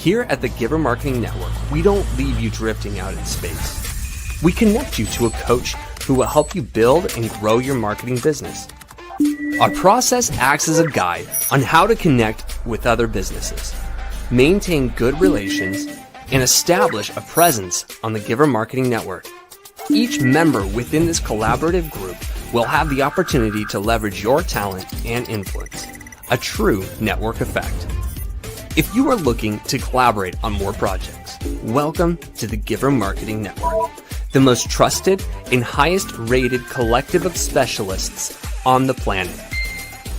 Here at the Giver Marketing Network, we don't leave you drifting out in space. We connect you to a coach who will help you build and grow your marketing business. Our process acts as a guide on how to connect with other businesses, maintain good relations, and establish a presence on the Giver Marketing Network. Each member within this collaborative group will have the opportunity to leverage your talent and influence, a true network effect. If you are looking to collaborate on more projects, welcome to the Giver Marketing Network, the most trusted and highest rated collective of specialists on the planet.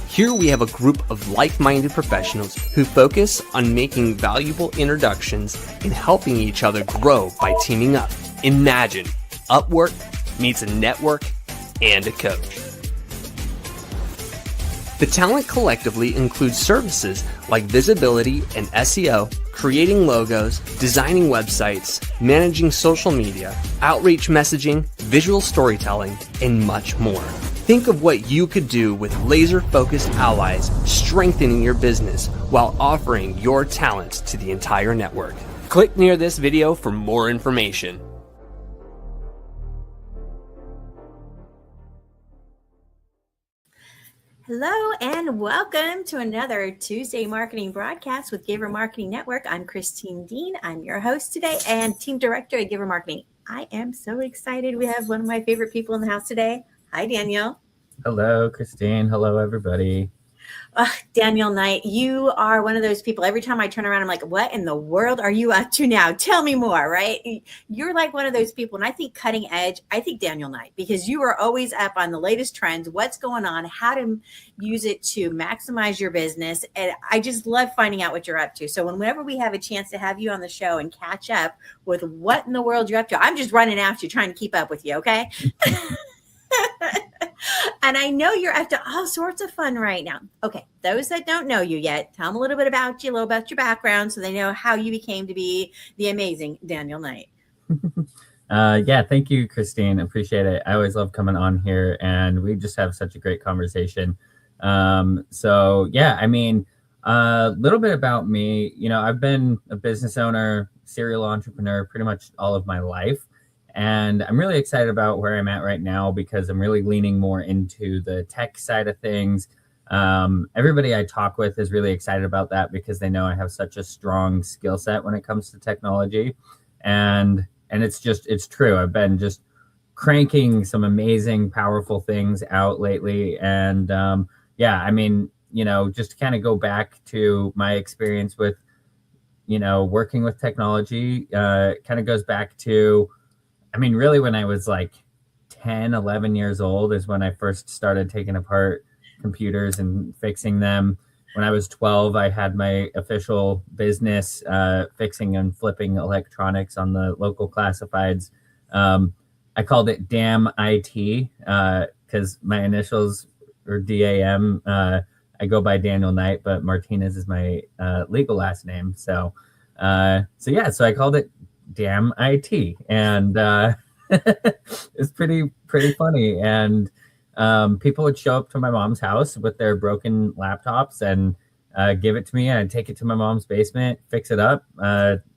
Here we have a group of like-minded professionals who focus on making valuable introductions and helping each other grow by teaming up. Imagine Upwork meets a network and a coach. The talent collectively includes services like visibility and SEO, creating logos, designing websites, managing social media, outreach messaging, visual storytelling, and much more. Think of what you could do with laser-focused allies strengthening your business while offering your talents to the entire network. Click near this video for more information. Hello and welcome to another Tuesday marketing broadcast with Giver Marketing Network. I'm Christine Deane. I'm your host today and team director at Giver Marketing. I am so excited. We have one of my favorite people in the house today. Hi, Daniel. Hello, Christine. Hello, everybody. Daniel Knight, you are one of those people. Every time I turn around, I'm like, what in the world are you up to now? Tell me more, right? You're like one of those people. And I think cutting edge, I think Daniel Knight, because you are always up on the latest trends, what's going on, how to use it to maximize your business. And I just love finding out what you're up to. So whenever we have a chance to have you on the show and catch up with what in the world you're up to, I'm just running after you, trying to keep up with you. Okay. And I know you're up to all sorts of fun right now. Okay, those that don't know you yet, tell them a little bit about you, a little about your background so they know how you became to be the amazing Daniel Knight. Yeah, thank you, Christine. Appreciate it. I always love coming on here, and we just have such a great conversation. So, yeah, I mean, a little bit about me. You know, I've been a business owner, serial entrepreneur pretty much all of my life. And I'm really excited about where I'm at right now because I'm really leaning more into the tech side of things. Everybody I talk with is really excited about that because they know I have such a strong skill set when it comes to technology. And it's true. I've been just cranking some amazing, powerful things out lately. And yeah, I mean, you know, just to kind of go back to my experience with, you know, working with technology, kind of goes back to, I mean, really, when I was like 10, 11 years old is when I first started taking apart computers and fixing them. When I was 12, I had my official business fixing and flipping electronics on the local classifieds. I called it Damn IT because my initials are DAM. I go by Daniel Knight, but Martinez is my legal last name. So I called it Damn IT, and it's pretty funny. And people would show up to my mom's house with their broken laptops and give it to me, and I'd take it to my mom's basement, fix it up,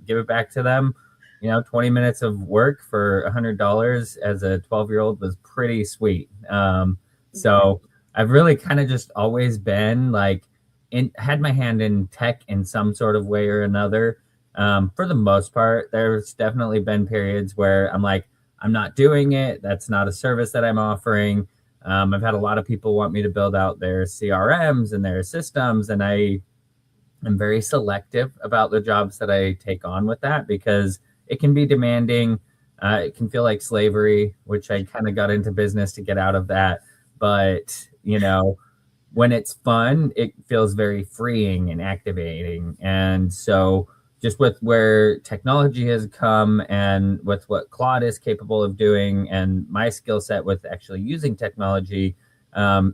give it back to them. You know, 20 minutes of work for $100 as a 12-year-old was pretty sweet. So I've really kind of just always been like had my hand in tech in some sort of way or another. For the most part, there's definitely been periods where I'm like, I'm not doing it. That's not a service that I'm offering. I've had a lot of people want me to build out their CRMs and their systems, and I am very selective about the jobs that I take on with that because it can be demanding. It can feel like slavery, which I kind of got into business to get out of that. But, you know, when it's fun, it feels very freeing and activating. And so just with where technology has come and with what Claude is capable of doing and my skill set with actually using technology,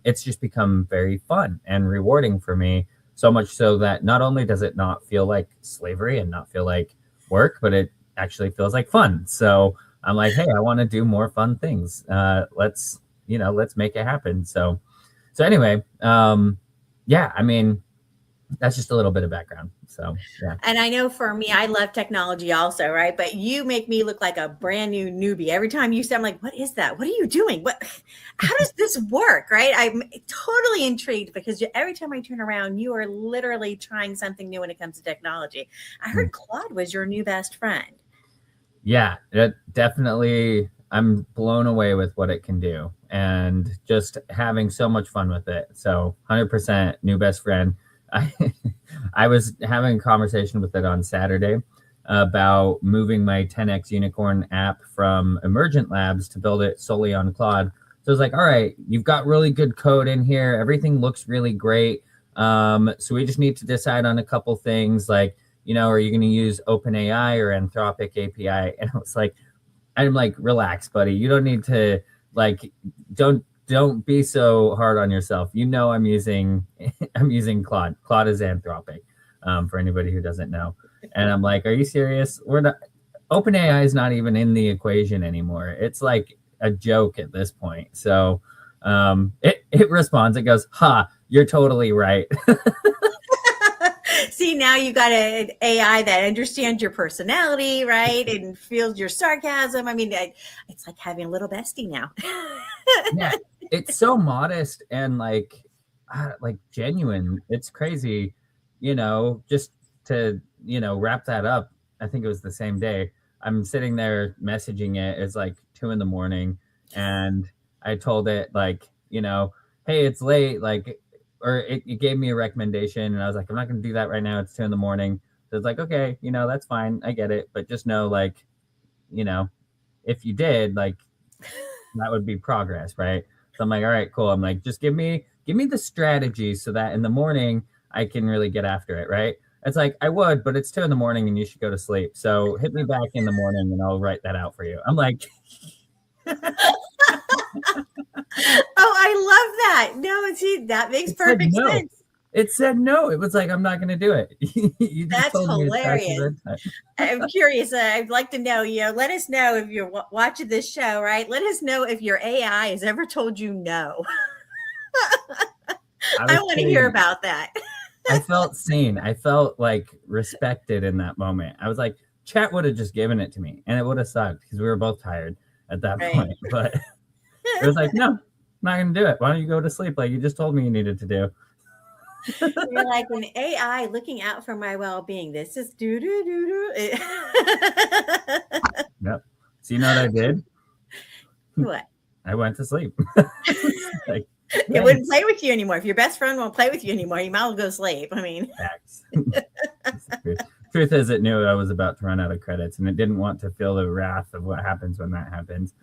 it's just become very fun and rewarding for me. So much so that not only does it not feel like slavery and not feel like work, but it actually feels like fun. So I'm like, hey, I want to do more fun things. Let's make it happen. So anyway, yeah, I mean, that's just a little bit of background. So yeah. And I know for me, I love technology also, right? But you make me look like a brand new newbie. Every time you say, I'm like, what is that? What are you doing? How does this work? Right? I'm totally intrigued because every time I turn around, you are literally trying something new when it comes to technology. I heard Claude was your new best friend. Yeah, it definitely, I'm blown away with what it can do and just having so much fun with it. So 100% new best friend. I, I was having a conversation with it on Saturday about moving my 10x Unicorn app from Emergent Labs to build it solely on Claude. So it's like, all right, you've got really good code in here. Everything looks really great. So we just need to decide on a couple things like, are you going to use OpenAI or Anthropic API? And I was like, I'm like, relax, buddy. You don't need to don't be so hard on yourself. I'm using Claude. Claude is Anthropic, for anybody who doesn't know. And I'm like, are you serious? We're not. OpenAI is not even in the equation anymore. It's like a joke at this point. So it responds. It goes, "Ha, you're totally right." See, now you got an AI that understands your personality, right? And feels your sarcasm. I mean, it's like having a little bestie now. Yeah, it's so modest and like genuine. It's crazy, just to, wrap that up. I think it was the same day. I'm sitting there messaging it. It's like 2 a.m. and I told it like, hey, it's late. Like, or it gave me a recommendation and I was like, I'm not going to do that right now. It's 2 a.m. So it's like, okay, that's fine. I get it. But just know, like, if you did, like, that would be progress, right? So I'm like, all right, cool. I'm like, just give me the strategy so that in the morning I can really get after it, right? It's like, I would, but it's 2 a.m. and you should go to sleep. So hit me back in the morning and I'll write that out for you. I'm like, oh, I love that. No, see, that makes perfect sense. It said no. It was like, I'm not going to do it. That's hilarious. I'm curious. I'd like to know, let us know if you're watching this show, right? Let us know if your AI has ever told you no. I want to hear about that. I felt seen. I felt like respected in that moment. I was like, chat would have just given it to me and it would have sucked because we were both tired at that point. But it was like, no, I'm not going to do it. Why don't you go to sleep like you just told me you needed to do? You're like an AI looking out for my well-being. This is do. Yep. So you know what I did? What? I went to sleep. Like, it wouldn't play with you anymore. If your best friend won't play with you anymore, you might as well go sleep. I mean, facts. Truth is, it knew I was about to run out of credits, and it didn't want to feel the wrath of what happens when that happens.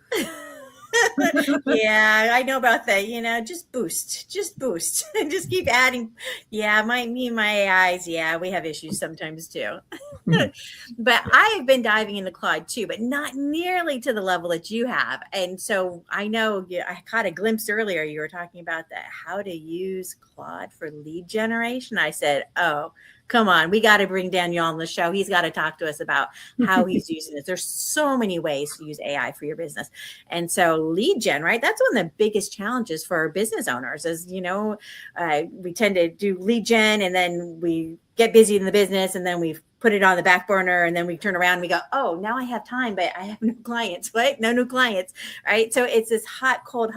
Yeah, I know about that. Just boost, and just keep adding. Yeah, my AIs. Yeah, we have issues sometimes too. But I've been diving into Claude too, but not nearly to the level that you have. And so I know I caught a glimpse earlier. You were talking about how to use Claude for lead generation. I said, oh, come on, we got to bring Daniel on the show. He's got to talk to us about how he's using it. There's so many ways to use AI for your business. And so lead gen, right? That's one of the biggest challenges for our business owners is, we tend to do lead gen and then we get busy in the business and then we put it on the back burner and then we turn around and we go, oh, now I have time, but I have no clients. What? No new clients, right? So it's this hot, cold.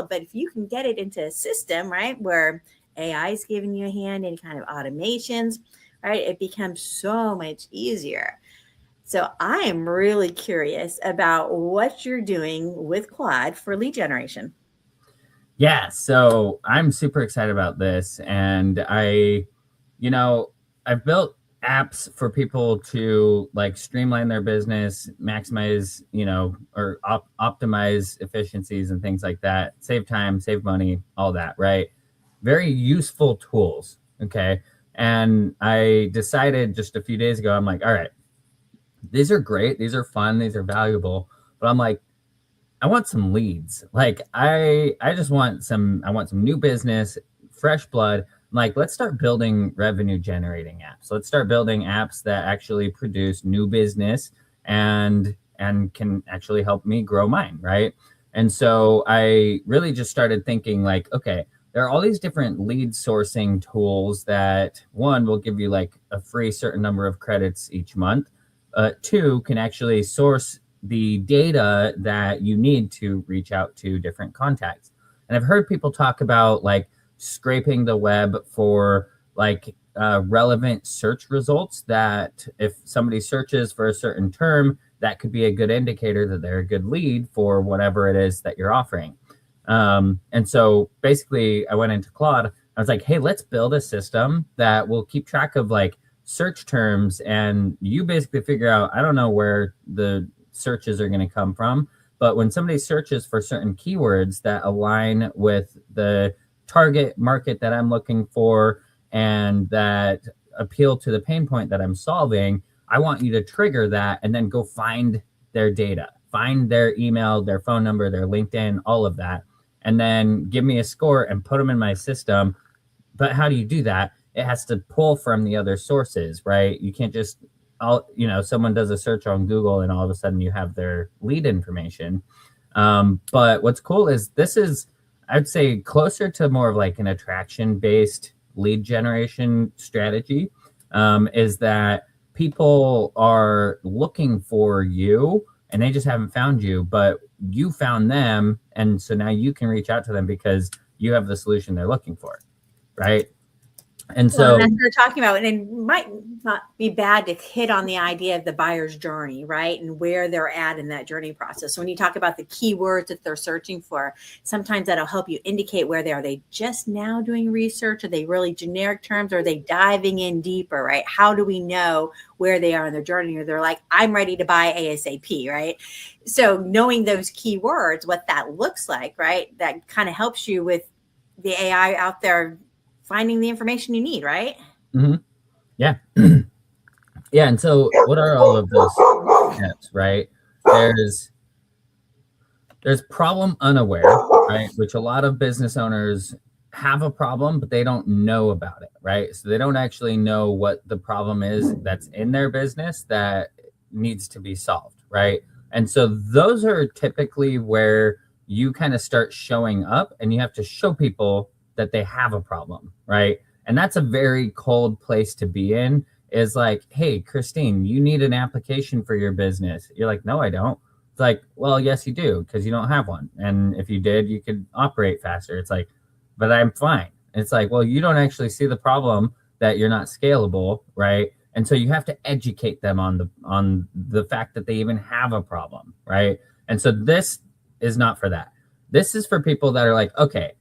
But if you can get it into a system, right, where AI is giving you a hand, any kind of automations, right, it becomes so much easier. So I am really curious about what you're doing with Claude for lead generation. Yeah, so I'm super excited about this. And I've built apps for people to like streamline their business, maximize, or optimize efficiencies and things like that, save time, save money, all that, right? Very useful tools. Okay. And I decided just a few days ago, I'm like, all right, these are great. These are fun. These are valuable. But I'm like, I want some leads. Like I want some new business, fresh blood. I'm like, let's start building revenue generating apps. Let's start building apps that actually produce new business and can actually help me grow mine. Right. And so I really just started thinking like, okay, there are all these different lead sourcing tools that, one, will give you like a free certain number of credits each month. Two, can actually source the data that you need to reach out to different contacts. And I've heard people talk about like scraping the web for like relevant search results, that if somebody searches for a certain term, that could be a good indicator that they're a good lead for whatever it is that you're offering. And so basically I went into Claude. I was like, hey, let's build a system that will keep track of like search terms, and you basically figure out, I don't know where the searches are going to come from, but when somebody searches for certain keywords that align with the target market that I'm looking for and that appeal to the pain point that I'm solving, I want you to trigger that and then go find their data, find their email, their phone number, their LinkedIn, all of that, and then give me a score and put them in my system. But how do you do that? It has to pull from the other sources, right? You can't just, someone does a search on Google and all of a sudden you have their lead information. But what's cool is this is, I'd say, closer to more of like an attraction-based lead generation strategy, is that people are looking for you and they just haven't found you, but you found them. And so now you can reach out to them because you have the solution they're looking for, right? And so that's what we're talking about. And it might not be bad to hit on the idea of the buyer's journey, right? And where they're at in that journey process. So when you talk about the keywords that they're searching for, sometimes that'll help you indicate where they are. Are they just now doing research? Are they really generic terms? Or are they diving in deeper, right? How do we know where they are in their journey? Or they're like, I'm ready to buy ASAP, right? So knowing those keywords, what that looks like, right? That kind of helps you with the AI out there finding the information you need, right? Mm-hmm. Yeah. Yeah. And so what are all of those steps, right? There's problem unaware, right? Which a lot of business owners have a problem, but they don't know about it, right? So they don't actually know what the problem is that's in their business that needs to be solved, right? And so those are typically where you kind of start showing up and you have to show people that they have a problem, right? And that's a very cold place to be in, is like, hey, Christine, you need an application for your business. You're like, no, I don't. It's like, well, yes, you do, because you don't have one. And if you did, you could operate faster. It's like, but I'm fine. It's like, well, you don't actually see the problem that you're not scalable, right? And so you have to educate them on the fact that they even have a problem, right? And so this is not for that. This is for people that are like, okay,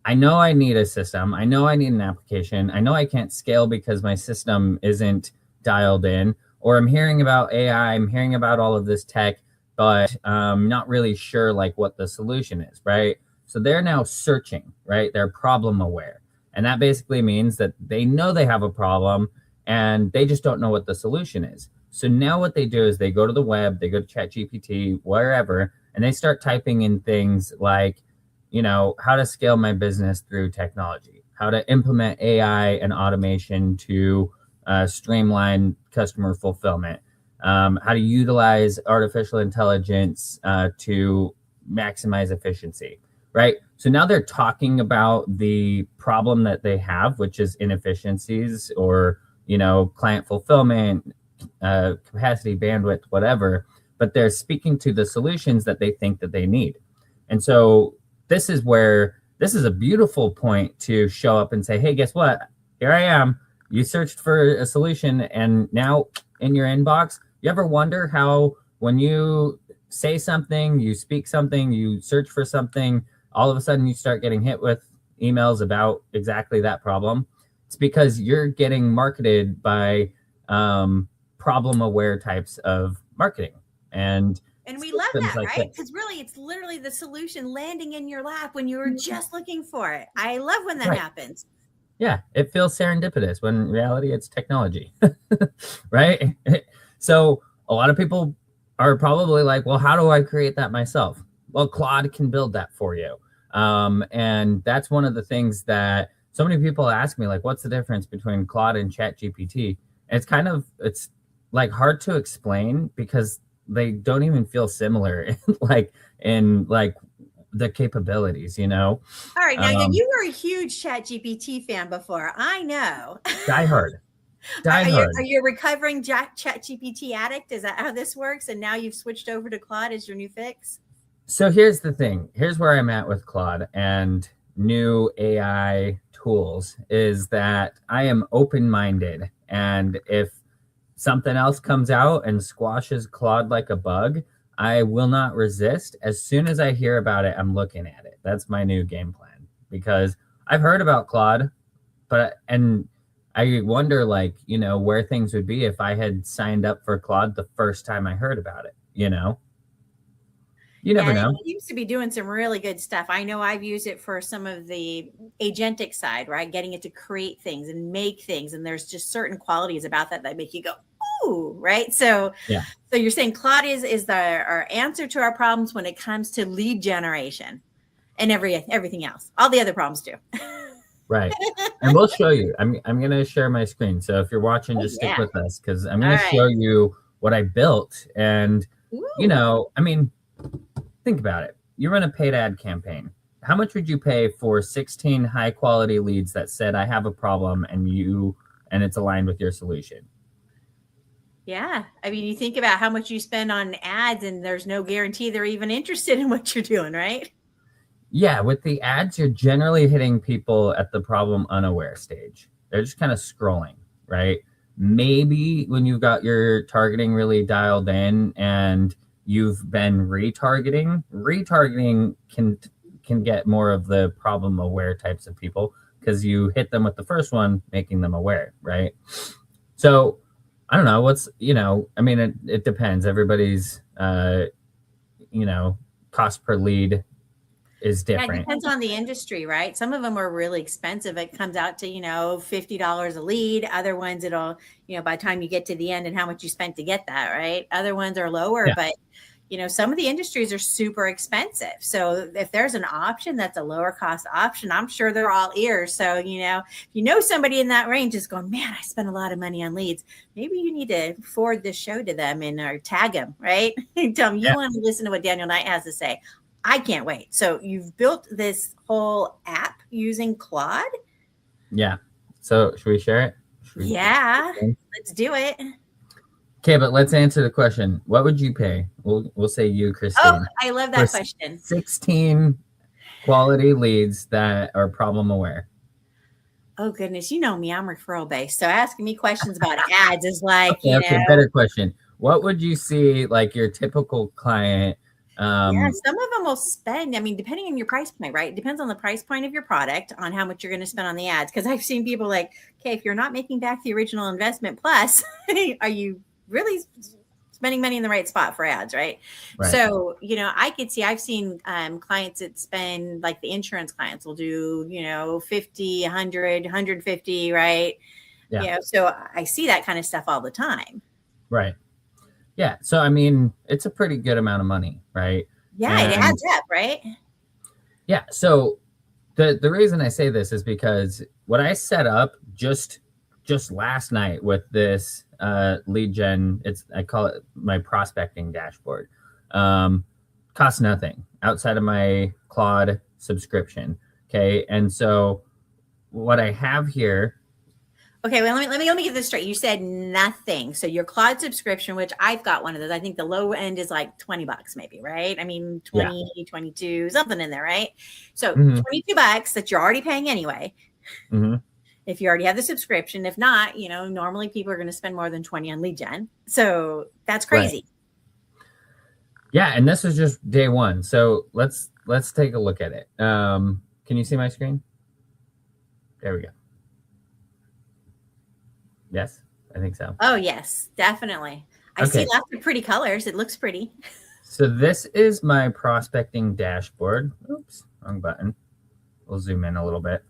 I know I need a system. I know I need an application. I know I can't scale because my system isn't dialed in, or I'm hearing about AI, I'm hearing about all of this tech, but not really sure like what the solution is, right? So they're now searching, right? They're problem aware. And that basically means that they know they have a problem and they just don't know what the solution is. So now what they do is they go to the web, they go to ChatGPT, wherever, and they start typing in things like, how to scale my business through technology, how to implement AI and automation to streamline customer fulfillment, how to utilize artificial intelligence to maximize efficiency, right? So now they're talking about the problem that they have, which is inefficiencies or, client fulfillment, capacity, bandwidth, whatever, but they're speaking to the solutions that they think that they need. And so this is a beautiful point to show up and say, hey, guess what? Here I am. You searched for a solution and now in your inbox. You ever wonder how when you say something, you speak something, you search for something, all of a sudden you start getting hit with emails about exactly that problem? It's because you're getting marketed by problem aware types of marketing. And we love that, like right? Because really, it's literally the solution landing in your lap when you were just looking for it. I love when that happens. Yeah, it feels serendipitous when in reality it's technology, right? So a lot of people are probably like, well, how do I create that myself? Well, Claude can build that for you. And that's one of the things that so many people ask me, like, what's the difference between Claude and ChatGPT? And it's like hard to explain because they don't even feel similar in the capabilities, you know. All right, now you were a huge ChatGPT fan before. I know. Die hard. Are you a recovering ChatGPT addict? Is that how this works? And now you've switched over to Claude as your new fix? So here's the thing. Here's where I'm at with Claude and new AI tools is that I am open-minded. And if something else comes out and squashes Claude like a bug, I will not resist. As soon as I hear about it, I'm looking at it. That's my new game plan, because I've heard about Claude, and I wonder, like, you know, where things would be if I had signed up for Claude the first time I heard about it, you know? You never know. It seems to be doing some really good stuff. I know I've used it for some of the agentic side, right? Getting it to create things and make things. And there's just certain qualities about that make you go, ooh, right? So, yeah. So you're saying Claude is our answer to our problems when it comes to lead generation and everything else. All the other problems too. Right. And we'll show you. I'm going to share my screen. So if you're watching, just stick with us, because I'm going to show you what I built. And, you know, I mean, think about it. You run a paid ad campaign. How much would you pay for 16 high quality leads that said, I have a problem, and it's aligned with your solution? Yeah. I mean, you think about how much you spend on ads, and there's no guarantee they're even interested in what you're doing, right? Yeah, with the ads, you're generally hitting people at the problem unaware stage. They're just kind of scrolling, right? Maybe when you've got your targeting really dialed in and you've been retargeting can get more of the problem aware types of people, because you hit them with the first one, making them aware, right? So I don't know I mean, it depends. Everybody's, cost per lead is different. Yeah, it depends on the industry, right? Some of them are really expensive. It comes out to, $50 a lead. Other ones, it'll, by the time you get to the end and how much you spent to get that, right? Other ones are lower, but some of the industries are super expensive. So if there's an option that's a lower cost option, I'm sure they're all ears. So, if somebody in that range is going, man, I spent a lot of money on leads, maybe you need to forward this show to them or tag them, right? Tell them you want to listen to what Daniel Knight has to say. I can't wait. So you've built this whole app using Claude? Yeah. So should we share it? Let's do it. Okay, but let's answer the question. What would you pay? We'll say you, Christine. Oh, I love that question. 16 quality leads that are problem aware. Oh goodness, you know me, I'm referral based. So asking me questions about ads is like, okay, better question. What would you see like your typical client? Some of them will spend, depending on your price point, right? It depends on the price point of your product, on how much you're going to spend on the ads. Because I've seen people like, okay, if you're not making back the original investment plus, are you really spending money in the right spot for ads, right? So, I've seen clients that spend, like the insurance clients will do, 50, 100, 150, right? Yeah. So I see that kind of stuff all the time. Right. Yeah. So, it's a pretty good amount of money, right? Yeah, it adds up, right? Yeah. So the reason I say this is because what I set up just last night with this lead gen, I call it my prospecting dashboard, costs nothing outside of my Claude subscription. Okay. And so what I have here. Okay, well, let me get this straight. You said nothing. So your Claude subscription, which I've got one of those, I think the low end is like $20 maybe, right? 20, 22, something in there, right? So $22 that you're already paying anyway. If you already have the subscription. If not, normally people are going to spend more than 20 on lead gen. So that's crazy. Right. Yeah, and this is just day one. So let's take a look at it. Can you see my screen? There we go. Yes, I think so. Oh, yes, definitely. I see lots of pretty colors. It looks pretty. So this is my prospecting dashboard. Oops, wrong button. We'll zoom in a little bit.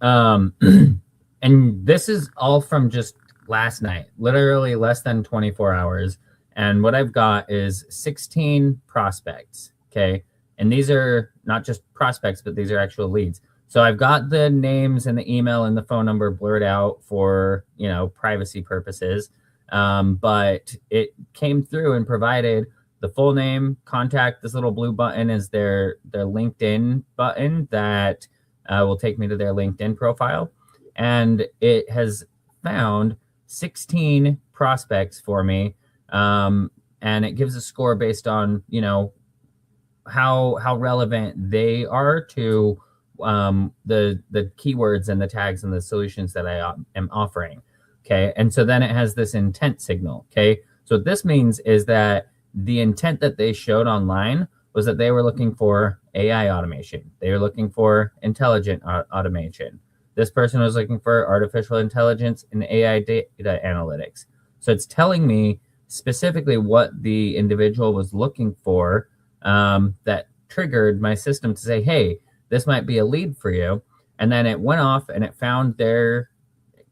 And this is all from just last night, literally less than 24 hours. And what I've got is 16 prospects. Okay. And these are not just prospects, but these are actual leads. So I've got the names and the email and the phone number blurred out for, privacy purposes. But it came through and provided the full name, contact. This little blue button is their LinkedIn button that will take me to their LinkedIn profile. And it has found 16 prospects for me. And it gives a score based on, how relevant they are to the keywords and the tags and the solutions that I am offering. Okay. And so then it has this intent signal. Okay. So what this means is that the intent that they showed online was that they were looking for AI automation. They were looking for intelligent automation. This person was looking for artificial intelligence and AI data analytics. So it's telling me specifically what the individual was looking for, that triggered my system to say, hey, this might be a lead for you. And then it went off and it found their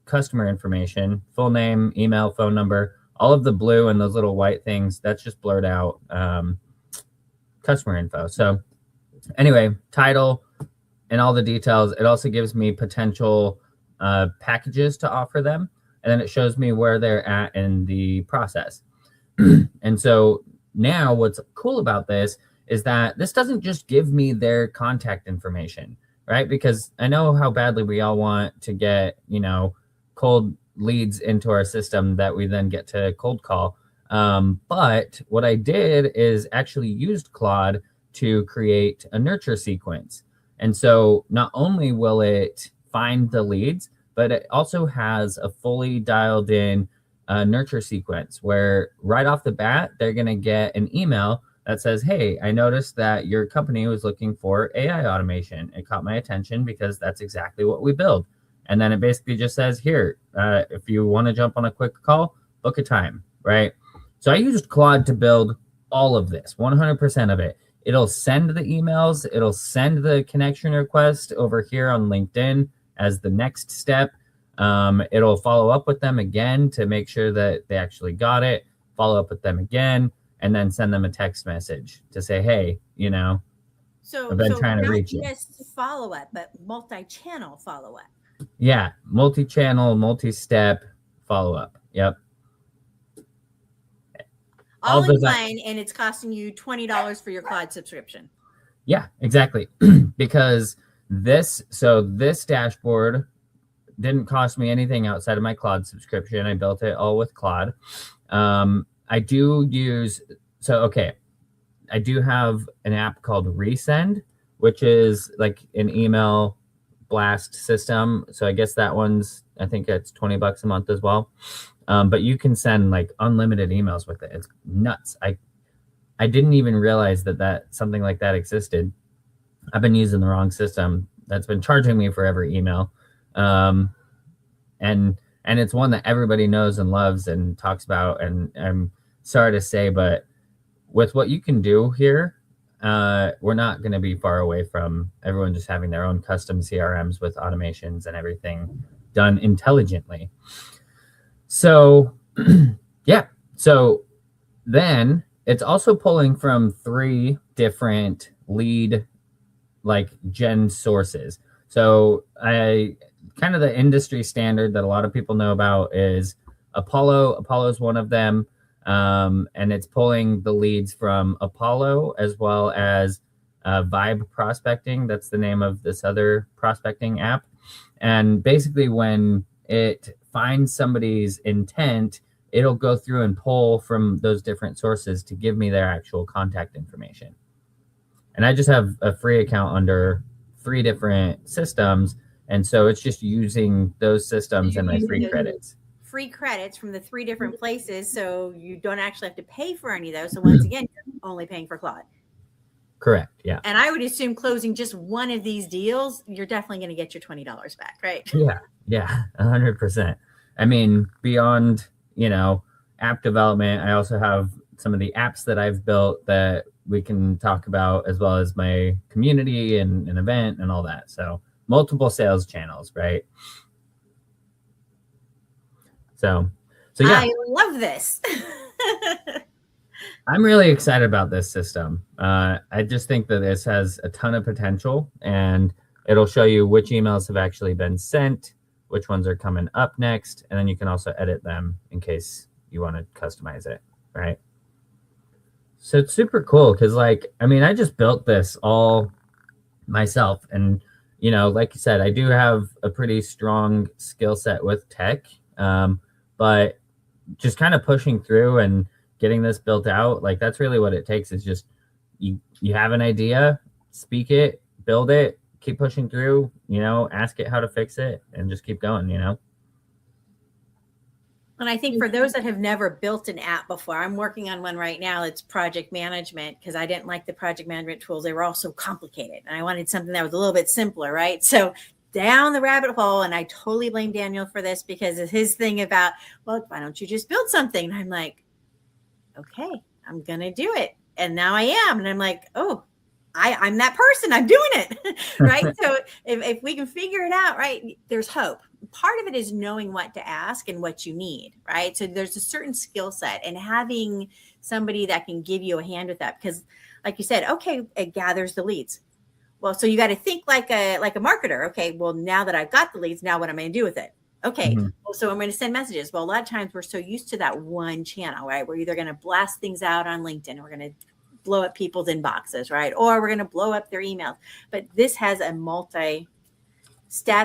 customer information, full name, email, phone number, all of the blue and those little white things, that's just blurred out customer info. So anyway, title and all the details. It also gives me potential packages to offer them. And then it shows me where they're at in the process. And so now what's cool about this is that this doesn't just give me their contact information, right? Because I know how badly we all want to get, cold leads into our system that we then get to cold call. But what I did is actually used Claude to create a nurture sequence. And so not only will it find the leads, but it also has a fully dialed in nurture sequence where right off the bat, they're going to get an email that says, hey, I noticed that your company was looking for AI automation. It caught my attention because that's exactly what we build. And then it basically just says, here, if you want to jump on a quick call, book a time, right? So I used Claude to build all of this, 100% of it. It'll send the emails. It'll send the connection request over here on LinkedIn as the next step. It'll follow up with them again to make sure that they actually got it, follow up with them again, and then send them a text message to say, hey, so I've been trying to reach you. Not just follow-up, but multi-channel follow-up. Yeah, multi-channel, multi-step follow-up. Yep. All in one, and it's costing you $20 for your Claude subscription. Yeah, exactly. Because this dashboard didn't cost me anything outside of my Claude subscription. I built it all with Claude. I do have an app called Resend, which is like an email blast system. So I guess that I think it's $20 a month as well. But you can send like unlimited emails with it. It's nuts. I didn't even realize that something like that existed. I've been using the wrong system that's been charging me for every email. And it's one that everybody knows and loves and talks about. And I'm sorry to say, but with what you can do here, we're not going to be far away from everyone just having their own custom CRMs with automations and everything done intelligently. So, yeah. So then it's also pulling from 3 different lead gen sources. So kind of the industry standard that a lot of people know about is Apollo. Apollo is one of them. And it's pulling the leads from Apollo as well as Vibe Prospecting. That's the name of this other prospecting app. And basically when it finds somebody's intent, it'll go through and pull from those different sources to give me their actual contact information. And I just have a free account under 3 different systems. And so it's just using those systems and my free credits. Free credits from the 3 different places. So you don't actually have to pay for any of those. So once again, you're only paying for Claude. Correct. Yeah. And I would assume closing just one of these deals, you're definitely going to get your $20 back, right? Yeah, 100%. I mean, beyond, app development, I also have some of the apps that I've built that we can talk about, as well as my community and an event and all that. So multiple sales channels, right? So yeah. I love this. I'm really excited about this system. I just think that this has a ton of potential, and it'll show you which emails have actually been sent, which ones are coming up next, and then you can also edit them in case you want to customize it, right? So it's super cool because, like, I mean, I just built this all myself. And, like you said, I do have a pretty strong skill set with tech. But just kind of pushing through and getting this built out, like, that's really what it takes is just you have an idea, speak it, build it, keep pushing through, ask it how to fix it, and just keep going. And I think for those that have never built an app before, I'm working on one right now. It's project management because I didn't like the project management tools. They were all so complicated and I wanted something that was a little bit simpler, right? So down the rabbit hole, and I totally blame Daniel for this because it's his thing about, well, why don't you just build something? And I'm like, okay, I'm going to do it. And now I am. And I'm like, oh, I'm that person. I'm doing it. Right. So if we can figure it out, right, there's hope. Part of it is knowing what to ask and what you need. Right. So there's a certain skill set and having somebody that can give you a hand with that. Because like you said, okay, it gathers the leads. Well, so you got to think like a marketer. Okay, well, now that I've got the leads, now what am I going to do with it? Okay, well, so I'm going to send messages. Well, a lot of times we're so used to that one channel, right? We're either going to blast things out on LinkedIn, we're going to blow up people's inboxes, right? Or we're going to blow up their emails. But this has a multi-step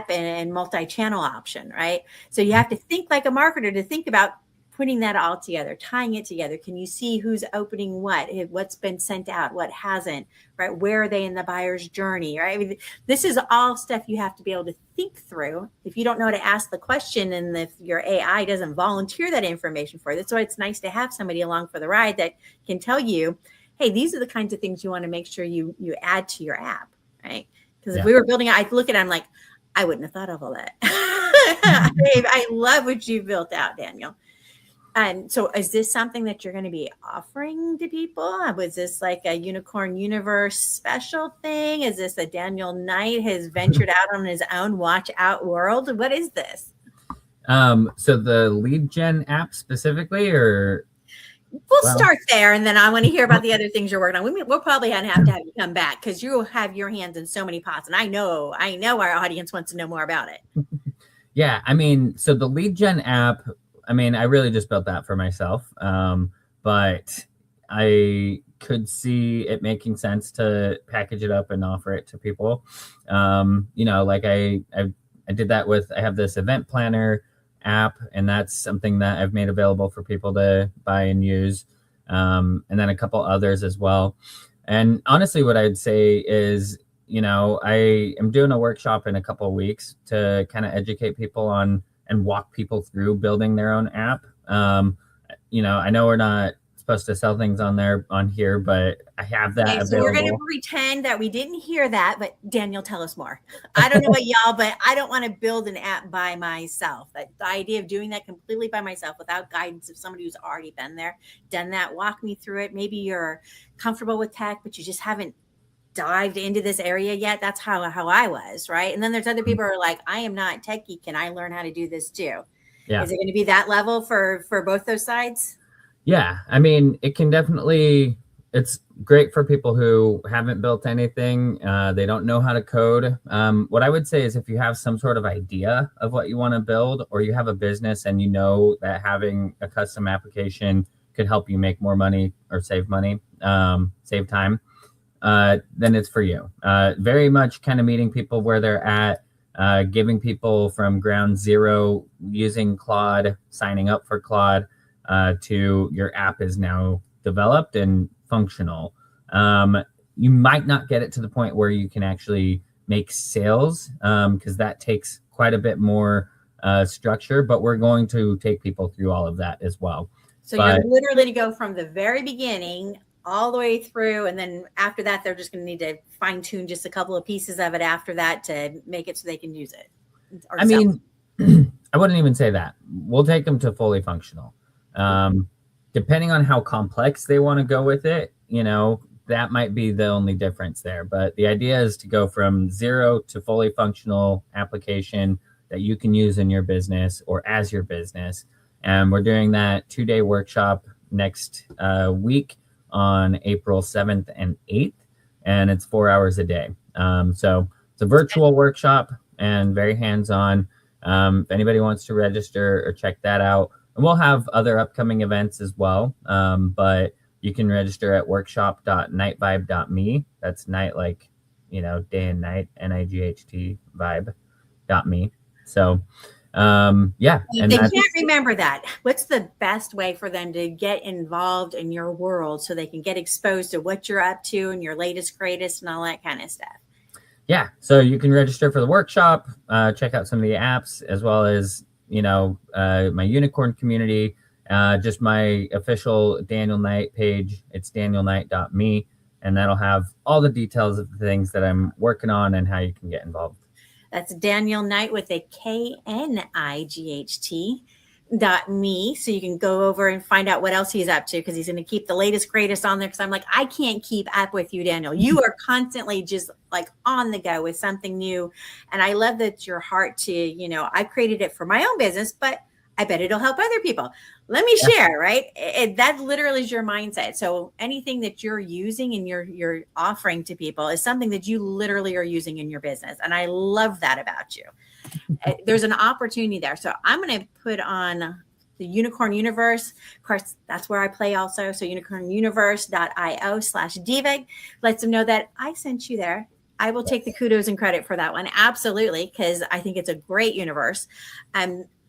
and multi-channel option, right? So you have to think like a marketer to think about putting that all together, tying it together. Can you see who's opening what's been sent out, what hasn't, right? Where are they in the buyer's journey, right? I mean, this is all stuff you have to be able to think through. If you don't know how to ask the question and if your AI doesn't volunteer that information for you, that's why it's nice to have somebody along for the ride that can tell you, hey, these are the kinds of things you want to make sure you add to your app, right? Because if we were building it, I look at it, I'm like, I wouldn't have thought of all that. I love what you built out, Daniel. And so is this something that you're going to be offering to people? Was this like a Unicorn Universe special thing? Is this a Daniel Knight has ventured out on his own watch out world? What is this? So the lead gen app specifically, or we'll start there, and then I want to hear about the other things you're working on. We'll probably have to have you come back because you have your hands in so many pots, and I know our audience wants to know more about it. Yeah, I mean, so the lead gen app, I mean, I really just built that for myself, but I could see it making sense to package it up and offer it to people. Like I did that I have this event planner app, and that's something that I've made available for people to buy and use, and then a couple others as well. And honestly, what I'd say is, I am doing a workshop in a couple of weeks to kind of educate people on and walk people through building their own app. I know we're not supposed to sell things on here, but I have that available. So we're going to pretend that we didn't hear that, but Daniel, tell us more. I don't know about y'all, but I don't want to build an app by myself. The idea of doing that completely by myself without guidance of somebody who's already been there, done that, walk me through it. Maybe you're comfortable with tech, but you just haven't dived into this area yet. That's how I was, right? And then there's other people who are like, I am not techie. Can I learn how to do this too? Yeah. Is it going to be that level for both those sides? Yeah. I mean, it can definitely, it's great for people who haven't built anything. They don't know how to code. What I would say is if you have some sort of idea of what you want to build, or you have a business and you know that having a custom application could help you make more money or save money, save time, then it's for you. Very much kind of meeting people where they're at, giving people from ground zero, using Claude, signing up for Claude, to your app is now developed and functional. You might not get it to the point where you can actually make sales, because that takes quite a bit more structure, but we're going to take people through all of that as well. So you're literally going to go from the very beginning all the way through, and then after that, they're just going to need to fine tune just a couple of pieces of it after that to make it so they can use it. I mean, I wouldn't even say that. We'll take them to fully functional. Depending on how complex they want to go with it, that might be the only difference there. But the idea is to go from zero to fully functional application that you can use in your business or as your business. And we're doing that 2-day workshop next week on April 7th and 8th, and it's 4 hours a day. So it's a virtual workshop and very hands-on. If anybody wants to register or check that out, and we'll have other upcoming events as well. But you can register at workshop.nightvibe.me. That's night like, day and night, NIGHT vibe.me. So, yeah. If they can't remember that, what's the best way for them to get involved in your world so they can get exposed to what you're up to and your latest, greatest, and all that kind of stuff? Yeah. So you can register for the workshop, check out some of the apps, as well as, my unicorn community, just my official Daniel Knight page. It's danielknight.me, and that'll have all the details of the things that I'm working on and how you can get involved. That's Daniel Knight with a KNIGHT.me. So you can go over and find out what else he's up to, because he's going to keep the latest, greatest on there. Because I'm like, I can't keep up with you, Daniel. You are constantly just like on the go with something new. And I love that your heart to, I created it for my own business, but I bet it'll help other people. Let me share, right? That literally is your mindset. So anything that you're using and you're offering to people is something that you literally are using in your business. And I love that about you. There's an opportunity there. So I'm going to put on the Unicorn Universe. Of course, that's where I play also. So unicornuniverse.io/diva lets them know that I sent you there. I will take the kudos and credit for that one. Absolutely. Because I think it's a great universe.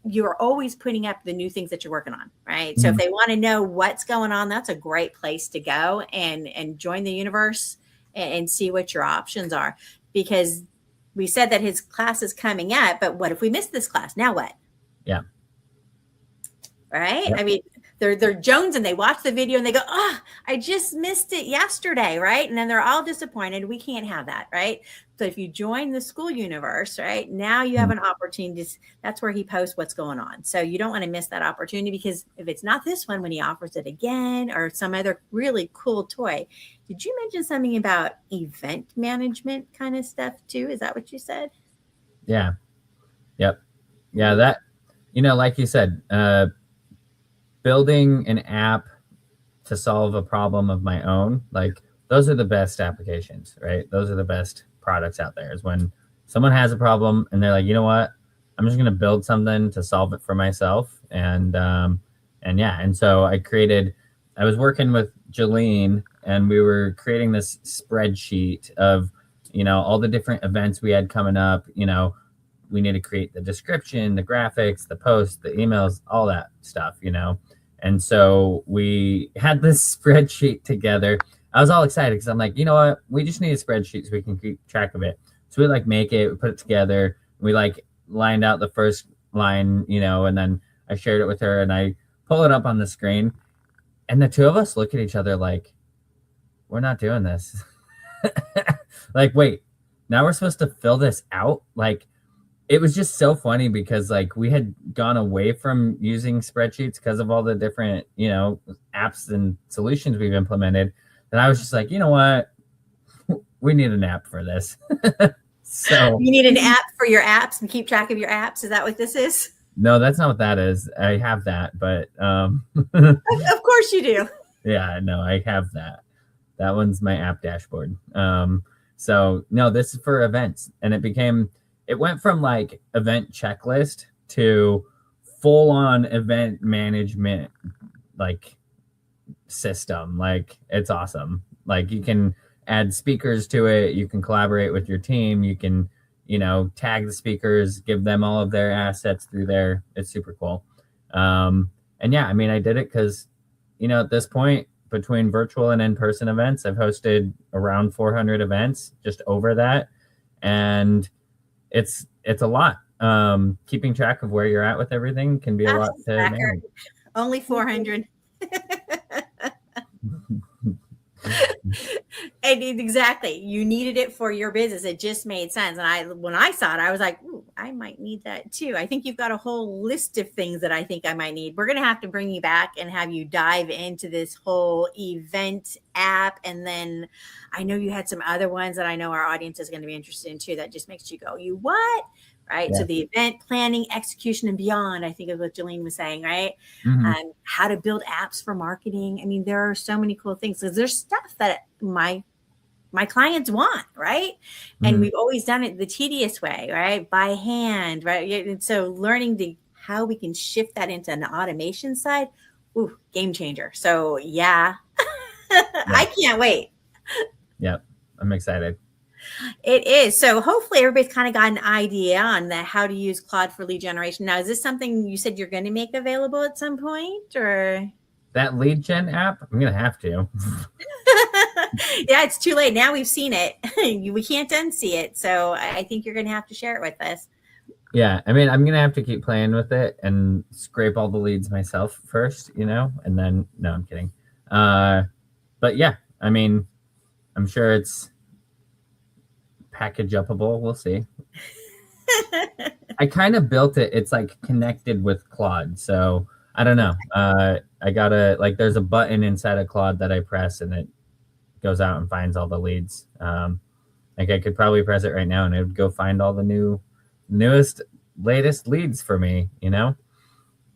You're always putting up the new things that you're working on, right? So if they want to know what's going on, that's a great place to go and join the universe and see what your options are. Because we said that his class is coming up, but what if we miss this class? Now what? Yeah. Right? Yep. I mean, they're Jones and they watch the video and they go, I just missed it yesterday, right? And then they're all disappointed. We can't have that, right? So if you join the school universe, right, now you have an opportunity. That's where he posts what's going on. So you don't want to miss that opportunity, because if it's not this one, when he offers it again or some other really cool toy. Did you mention something about event management kind of stuff too? Is that what you said? Yeah. Yep. Yeah. That, like you said, building an app to solve a problem of my own, like those are the best applications, right? Those are the best products out there, is when someone has a problem and they're like, you know what, I'm just going to build something to solve it for myself. And so I was working with Jolene, and we were creating this spreadsheet of, all the different events we had coming up. We need to create the description, the graphics, the posts, the emails, all that stuff, And so we had this spreadsheet together. I was all excited because I'm like, you know what? We just need a spreadsheet so we can keep track of it. So we make it, we put it together. We lined out the first line, and then I shared it with her and I pull it up on the screen. And the two of us look at each other like, we're not doing this. Wait, now we're supposed to fill this out? It was just so funny because we had gone away from using spreadsheets because of all the different, apps and solutions we've implemented. And I was just like, you know what? We need an app for this. So you need an app for your apps and keep track of your apps. Is that what this is? No, that's not what that is. I have that, but of course you do. Yeah, no, I have that. That one's my app dashboard. So no, this is for events, and it went from event checklist to full on event management system. It's awesome. You can add speakers to it. You can collaborate with your team. You can, tag the speakers, give them all of their assets through there. It's super cool. And yeah, I did it because, at this point, between virtual and in-person events, I've hosted around 400 events, just over that. And it's a lot. Keeping track of where you're at with everything can be a lot to manage. Only 400. And exactly, you needed it for your business. It just made sense. And when I saw it, I was like, ooh, I might need that too. I think you've got a whole list of things that I think I might need. We're going to have to bring you back and have you dive into this whole event app. And then I know you had some other ones that I know our audience is going to be interested in too. That just makes you go, you what? Right. Yeah. So the event planning, execution, and beyond, I think is what Jolene was saying, right? Mm-hmm. How to build apps for marketing. There are so many cool things. Because there's stuff that my clients want, right? Mm-hmm. And we've always done it the tedious way, right? By hand, right? And so learning how we can shift that into an automation side, ooh, game changer. So yeah. I can't wait. Yep. I'm excited. It is. So hopefully everybody's kind of got an idea on how to use Claude for lead generation. Now, is this something you said you're going to make available at some point, or? That lead gen app, I'm going to have to. Yeah, it's too late. Now we've seen it. We can't unsee it. So I think you're going to have to share it with us. Yeah, I mean, I'm going to have to keep playing with it and scrape all the leads myself first, and then, no, I'm kidding. But yeah, I mean, I'm sure it's package upable. We'll see. I kind of built it. It's like connected with Claude. So I don't know. I gotta, like, there's a button inside of Claude that I press and it goes out and finds all the leads. Like I could probably press it right now and it would go find all the newest, latest leads for me,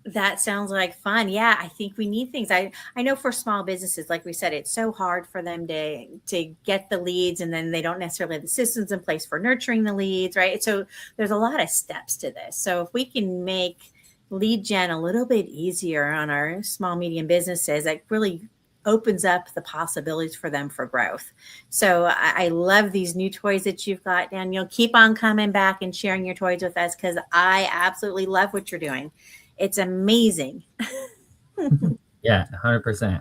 That sounds like fun. Yeah, I think we need things. I know for small businesses, like we said, it's so hard for them to get the leads, and then they don't necessarily have the systems in place for nurturing the leads, right? So there's a lot of steps to this. So if we can make lead gen a little bit easier on our small, medium businesses, that really opens up the possibilities for them for growth. So I love these new toys that you've got, Daniel. Keep on coming back and sharing your toys with us, because I absolutely love what you're doing. It's amazing. Yeah, 100%.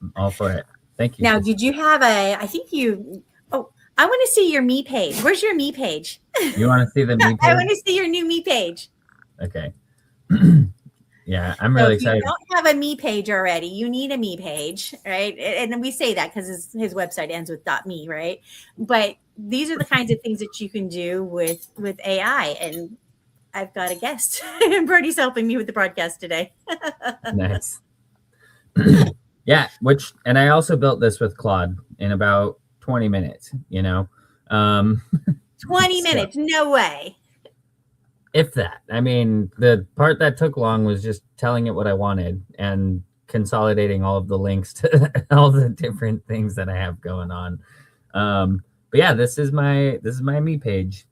I'm all for it. Thank you. Now, did you have I want to see your me page. Where's your me page? You want to see the me page? I want to see your new me page. Okay. Yeah, I'm really excited. If you don't have a me page already, you need a me page, right? And we say that because his website ends with .me, right? But these are the kinds of things that you can do with AI. And I've got a guest. Brody's helping me with the broadcast today. Nice. Yeah, and I also built this with Claude in about 20 minutes, 20 minutes, no way. If that. I mean, the part that took long was just telling it what I wanted and consolidating all of the links to all the different things that I have going on. But yeah, this is my me page.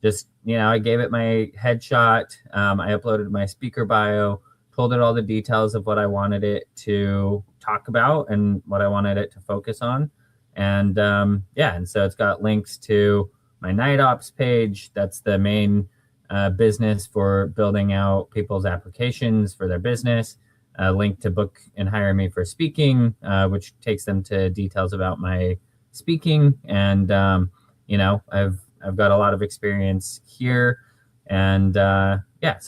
Just, I gave it my headshot. I uploaded my speaker bio, told it all the details of what I wanted it to talk about and what I wanted it to focus on. And and so it's got links to my Night Ops page. That's the main business for building out people's applications for their business. A link to book and hire me for speaking, which takes them to details about my speaking. And, I've got a lot of experience here. And so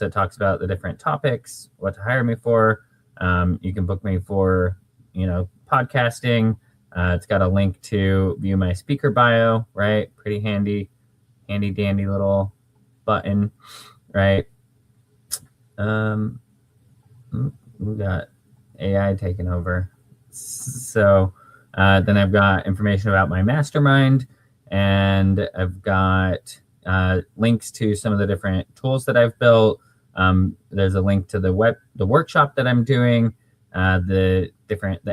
it talks about the different topics, what to hire me for. You can book me for, podcasting. It's got a link to view my speaker bio, right? Pretty handy dandy little button, right? We got AI taking over. So then I've got information about my mastermind, and I've got links to some of the different tools that I've built. There's a link to the workshop that I'm doing, the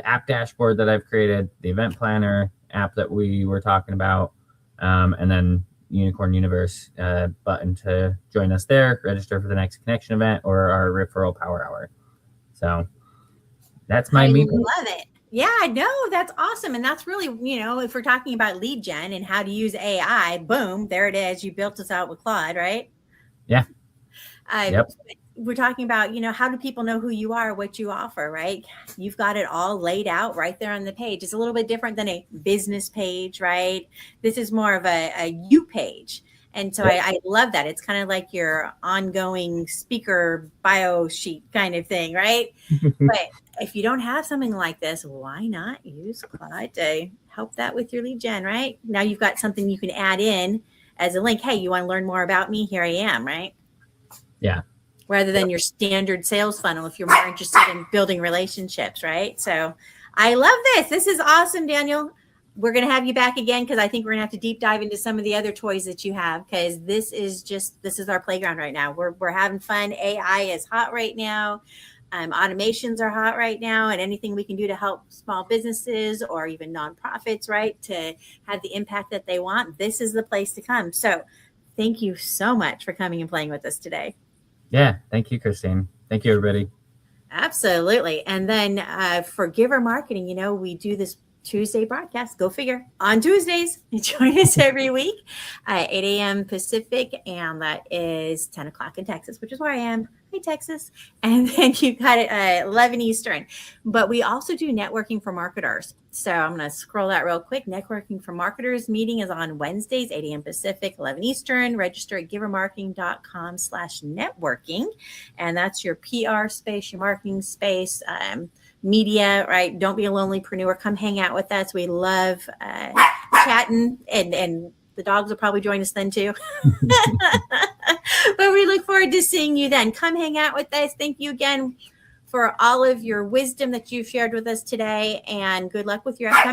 app dashboard that I've created, the event planner app that we were talking about, and then Unicorn Universe button to join us there, register for the next connection event or our referral power hour. So that's my me. Love it. Yeah, no, that's awesome. And that's really, if we're talking about lead gen and how to use AI, boom, there it is. You built us out with Claude, right? Yeah. Yep. We're talking about, how do people know who you are, what you offer, right? You've got it all laid out right there on the page. It's a little bit different than a business page, right? This is more of a you page. And so I love that. It's kind of like your ongoing speaker bio sheet kind of thing, right? But if you don't have something like this, why not use Claude to help that with your lead gen, right? Now you've got something you can add in as a link. Hey, you want to learn more about me? Here I am, right? Yeah. Rather than your standard sales funnel if you're more interested in building relationships, right? So I love this. This is awesome, Daniel. We're going to have you back again because I think we're going to have to deep dive into some of the other toys that you have, because this is our playground right now. We're having fun. AI is hot right now. Automations are hot right now, and anything we can do to help small businesses or even nonprofits, right, to have the impact that they want, this is the place to come. So thank you so much for coming and playing with us today. Yeah. Thank you, Christine. Thank you, everybody. Absolutely. And then for giver marketing, we do this Tuesday broadcast. Go figure. On Tuesdays, join us every week at 8 a.m. Pacific, and that is 10 o'clock in Texas, which is where I am. Hi, Texas. And then you got it 11 Eastern. But we also do networking for marketers. So I'm going to scroll that real quick. Networking for marketers meeting is on Wednesdays, 8 a.m. Pacific, 11 Eastern. Register at givermarketing.com/networking. And that's your PR space, your marketing space, media, right? Don't be a lonelypreneur. Come hang out with us. We love chatting, and the dogs will probably join us then too. But we look forward to seeing you then. Come hang out with us. Thank you again for all of your wisdom that you've shared with us today, and good luck with your upcoming